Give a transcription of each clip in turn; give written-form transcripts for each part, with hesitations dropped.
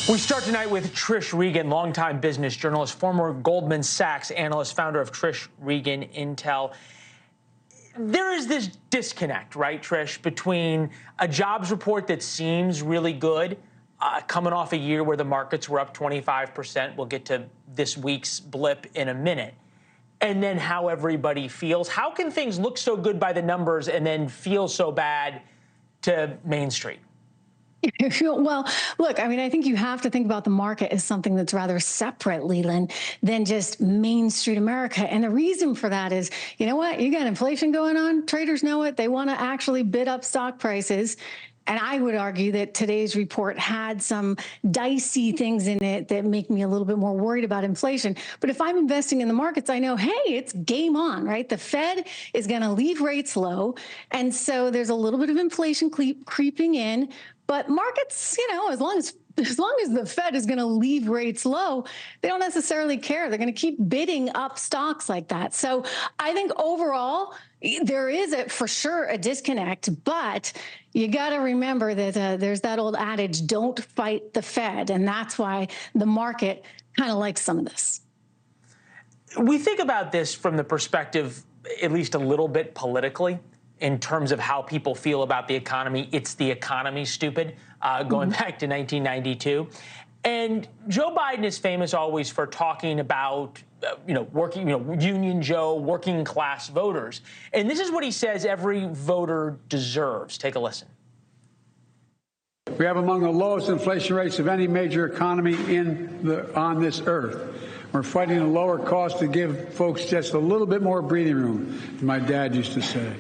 We start tonight with Trish Regan, longtime business journalist, former Goldman Sachs analyst, founder of Trish Regan Intel. There is this disconnect, right, Trish, between a jobs report that seems really good, coming off a year where the markets were up 25%. We'll get to this week's blip in a minute. And then how everybody feels. How can things look so good by the numbers and then feel so bad to Main Street? Well, look, I mean, I think you have to think about the market as something that's rather separate, Leland, than just Main Street America. And the reason for that is, you know what? You got inflation going on. Traders know it. They want to actually bid up stock prices. And I would argue that today's report had some dicey things in it that make me a little bit more worried about inflation. But if I'm investing in the markets, I know, hey, it's game on, right? The Fed is going to leave rates low. And so there's a little bit of inflation creeping in. But markets, you know, as long as the Fed is going to leave rates low, they don't necessarily care. They're going to keep bidding up stocks like that. So I think overall, there is for sure a disconnect, but you got to remember that there's that old adage, don't fight the Fed. And that's why the market kind of likes some of this. We think about this from the perspective, at least a little bit politically, in terms of how people feel about the economy. It's the economy, stupid, going back to 1992. And Joe Biden is famous always for talking about, Union Joe, working class voters. And this is what he says every voter deserves. Take a listen. We have among the lowest inflation rates of any major economy on this earth. We're fighting a lower cost to give folks just a little bit more breathing room, my dad used to say.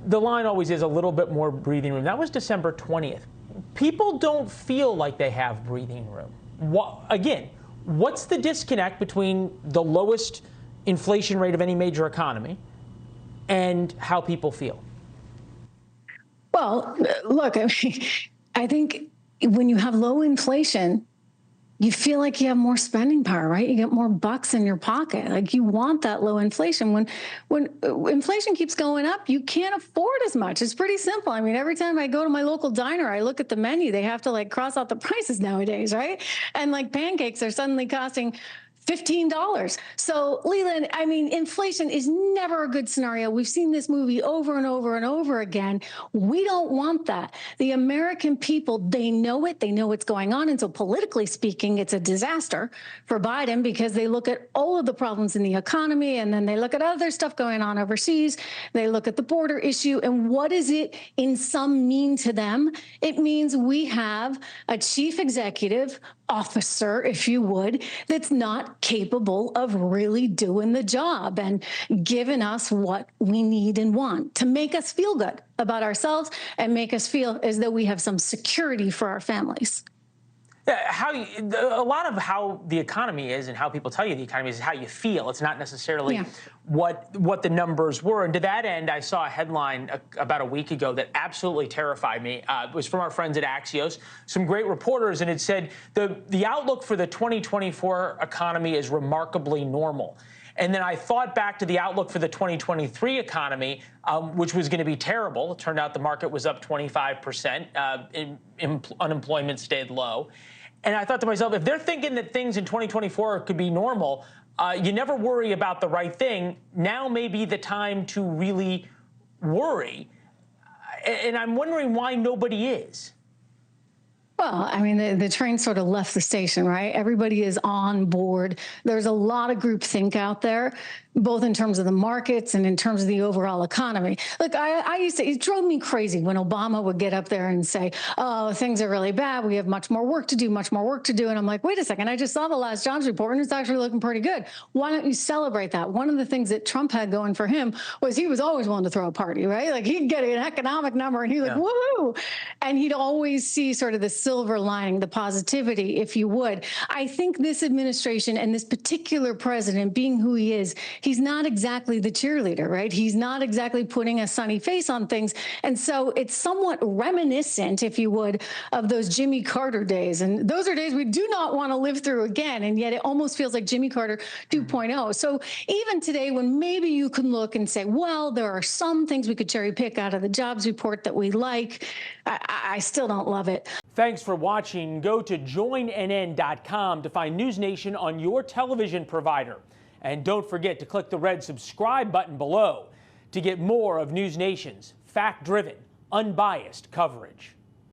The line always is a little bit more breathing room. That was December 20th. People don't feel like they have breathing room. What's the disconnect between the lowest inflation rate of any major economy and how people feel? Well, look, I think when you have low inflation, you feel like you have more spending power, right? You get more bucks in your pocket. Like you want that low inflation. When inflation keeps going up, you can't afford as much. It's pretty simple. I mean, every time I go to my local diner, I look at the menu. They have to like cross out the prices nowadays, right? And like pancakes are suddenly costing $15. So, Leland, I mean, inflation is never a good scenario. We've seen this movie over and over and over again. We don't want that. The American people, they know it. They know what's going on. And so politically speaking, it's a disaster for Biden because they look at all of the problems in the economy and then they look at other stuff going on overseas. They look at the border issue. And what does it in sum mean to them? It means we have a chief executive officer, if you would, that's not capable of really doing the job and giving us what we need and want to make us feel good about ourselves and make us feel as though we have some security for our families. A lot of how the economy is and how people tell you the economy is how you feel. It's not necessarily what the numbers were. And to that end, I saw a headline about a week ago that absolutely terrified me. It was from our friends at Axios, some great reporters, and it said the outlook for the 2024 economy is remarkably normal. And then I thought back to the outlook for the 2023 economy, which was going to be terrible. It turned out the market was up 25%. Unemployment stayed low. And I thought to myself, if they're thinking that things in 2024 could be normal, you never worry about the right thing. Now may be the time to really worry. And I'm wondering why nobody is. Well, I mean, the train sort of left the station, right? Everybody is on board. There's a lot of groupthink out there, both in terms of the markets and in terms of the overall economy. Look, I used to, it drove me crazy when Obama would get up there and say, oh, things are really bad. We have much more work to do, much more work to do. And I'm like, wait a second, I just saw the last jobs report and it's actually looking pretty good. Why don't you celebrate that? One of the things that Trump had going for him was he was always willing to throw a party, right? Like he'd get an economic number and he'd like, woohoo. And he'd always see sort of the silver lining, the positivity, if you would. I think this administration and this particular president, being who he is, he's not exactly the cheerleader, right? He's not exactly putting a sunny face on things. And so it's somewhat reminiscent, if you would, of those Jimmy Carter days. And those are days we do not want to live through again. And yet it almost feels like Jimmy Carter 2.0. So even today, when maybe you can look and say, well, there are some things we could cherry pick out of the jobs report that we like, I still don't love it. Thanks. Thanks for watching. Go to joinnn.com to find NewsNation on your television provider. And don't forget to click the red subscribe button below to get more of NewsNation's fact-driven, unbiased coverage.